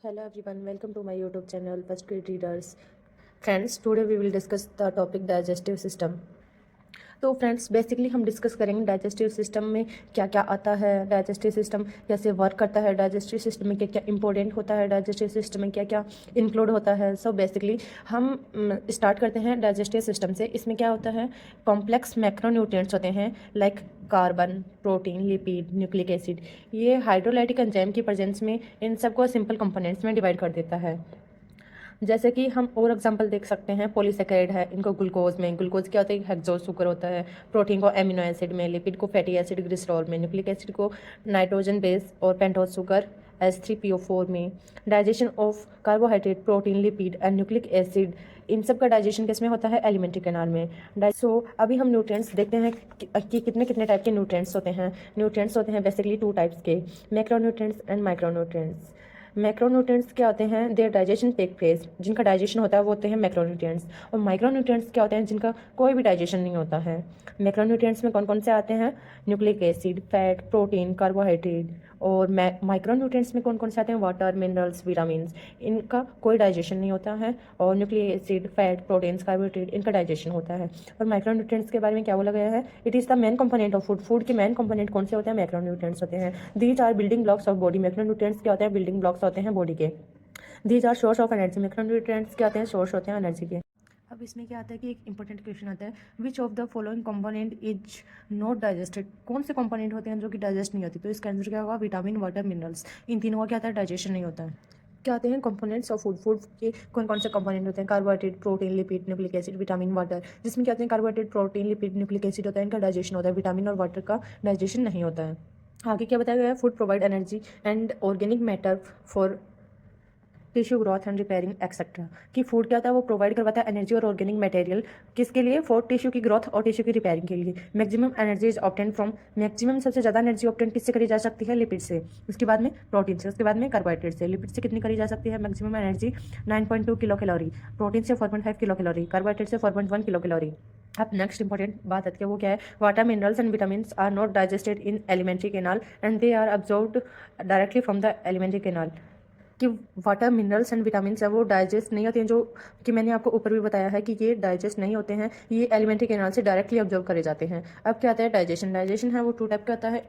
Hello everyone, welcome to my YouTube channel First Grade Readers. Friends, today we will discuss the topic digestive system. तो friends basically हम discuss करेंगे digestive system में क्या क्या आता है, डाइजेस्टिव सिस्टम कैसे वर्क करता है, डाइजेस्टिव सिस्टम में क्या क्या इंपॉर्टेंट होता है, डाइजेस्टिव सिस्टम में क्या क्या इंक्लूड होता है। सो बेसिकली हम स्टार्ट करते हैं डाइजेस्टिव सिस्टम से। इसमें क्या होता है, कॉम्प्लेक्स मैक्रोन्यूट्रिएंट्स होते हैं like carbon, protein, lipid, nucleic acid. ये हाइड्रोलाइटिक एंजाइम की प्रेजेंस में इन सबको सिंपल कंपोनेंट्स में डिवाइड कर देता है। जैसे कि हम और एग्जांपल देख सकते हैं, पॉलीसेकेराइड है, इनको ग्लूकोज में, ग्लूकोज क्या होता है, हेक्सोज शुगर होता है, प्रोटीन को एमिनो एसिड में, लिपिड को फैटी एसिड ग्लिसरॉल में, न्यूक्लिक एसिड को नाइट्रोजन बेस और पेंटोज शुगर H3PO4 में। Digestion of carbohydrate, protein, lipid and nucleic acid, इन सब का डाइजेशन किसमें होता है, एलिमेंट्री कैनाल में। सो अभी हम न्यूट्रिएंट्स देखते हैं कि कितने कितने टाइप के न्यूट्रिएंट्स होते हैं। न्यूट्रिएंट्स होते हैं बेसिकली टू टाइप्स के, मैक्रोन्यूट्रिएंट्स एंड माइक्रोन्यूट्रिएंट्स। मैक्रोन्यूट्रिएंट्स क्या होते हैं, देयर डाइजेशन टेक प्लेस, जिनका डाइजेशन होता है वो होते हैं मैक्रोन्यूट्रिएंट्स। और माइक्रोन्यूट्रिएंट्स क्या होते हैं, जिनका कोई भी डाइजेशन नहीं होता है। मैक्रोन्यूट्रिएंट्स में कौन कौन से आते हैं, nucleic acid, fat, protein, carbohydrate. और माइक्रोन्यूट्रिएंट्स में कौन कौन से आते हैं, वाटर, मिनरल्स, विटामिन्स, इनका कोई डाइजेशन नहीं होता है। और nucleic acid, fat, proteins, carbohydrate, इनका डाइजेशन होता है। और माइक्रोन्यूट्रिएंट्स के बारे में क्या बोला गया है, it is the main component of food. Food के मेन कंपोनेंट कौन से होते हैं, मैक्रोन्यूट्रिएंट्स होते हैं। These are building blocks of body. Macronutrients क्या होते हैं, बिल्डिंग ब्लॉक्स होते हैं बॉडी के। These are source of energy. Macronutrients क्या होते हैं, सोर्स होते हैं एनर्जी के। अब इसमें क्या आता है कि एक इंपॉर्टेंट क्वेश्चन आता है, which of the following component is not digested. कौन से कंपोनेंट होते हैं जो कि डाइजेस्ट नहीं होती। तो इसका आंसर क्या होगा, विटामिन, वाटर, मिनरल्स। इन तीनों का क्या आता है, डाइजेशन नहीं होता है। क्या आते हैं कंपोनेंट्स ऑफ फूड। फूड के कौन कौन से कंपोनेंट होते हैं, carbohydrate, protein, lipid, nucleic acid, vitamin, water. जिसमें क्या होते हैं, carbohydrate, protein, lipid, nucleic acid होता है, इनका डाइजेशन होता है। विटामिन और वाटर का डाइजेशन नहीं होता है। आगे क्या बताया गया है, food provide energy and organic matter for tissue growth and repairing etcetera. कि फूड क्या होता है, वो प्रोवाइड करवाता है एनर्जी और ऑर्गेनिक मटेरियल, किसके लिए, फॉर टिश्यू की ग्रोथ और टिश्यू की रिपेयरिंग के लिए। Maximum energy is obtain from, maximum सबसे ज़्यादा एनर्जी ऑब्टेन किससे करी जा सकती है, लिपिड से। उसके बाद में प्रोटीन से, उसके बाद में कार्बोहाइड्रेट से। लिपिड से कितनी करी जा सकती है, maximum energy 9.2 kilo calorie, protein से 4.5 किलो कैलोरी, कार्बोहाइड्रेट से 4.1 किलो कैलोरी। अब नेक्स्ट इंपॉर्टेंट बात आती है, वो क्या है, water, minerals and vitamins are not digested in alimentary canal and they are absorbed directly from the alimentary canal. कि वाटर, मिनरल्स एंड विटामिन्स है वो डाइजेस्ट नहीं होते हैं, जो कि मैंने आपको ऊपर भी बताया है कि ये डाइजेस्ट नहीं होते हैं, ये एलिमेंट्री कैनाल से डायरेक्टली ऑब्जर्व करे जाते हैं। अब क्या आता है, डाइजेशन। डाइजेशन है वो टू टाइप का होता है।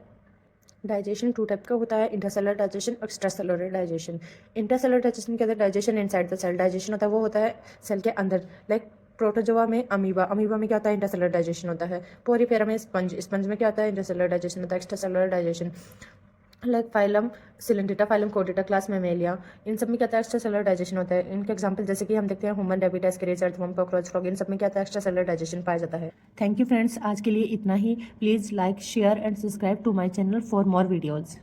डाइजेशन टू टाइप का होता है, intercellular digestion, extracellular digestion. Intercellular digestion क्या होता है, digestion inside the cell. Digestion होता है वो होता है सेल के अंदर, लाइक प्रोटोजोआ में अमीबा, अमीबा में क्या होता है, इंटरसेलुलर डाइजेशन होता है। पोरीफेरा में स्पंज, स्पंज में क्या होता है, इंटरसेलुलर डाइजेशन होता है। Extracellular digestion like phylum Coelenterata, phylum कोडेटा, क्लास मेमेलिया, इन सब में क्या होता है, एक्स्ट्रा सेलुलर डाइजेशन होता है। इनके एग्जांपल जैसे कि हम देखते हैं human, rabbit, Ascaris, earthworm, cockroach, frog, इन सब में क्या होता है, एक्स्ट्रा सेलुलर डाइजेशन पाया जाता है। थैंक यू फ्रेंड्स, आज के लिए इतना ही। Please like, share and subscribe to my channel for more videos.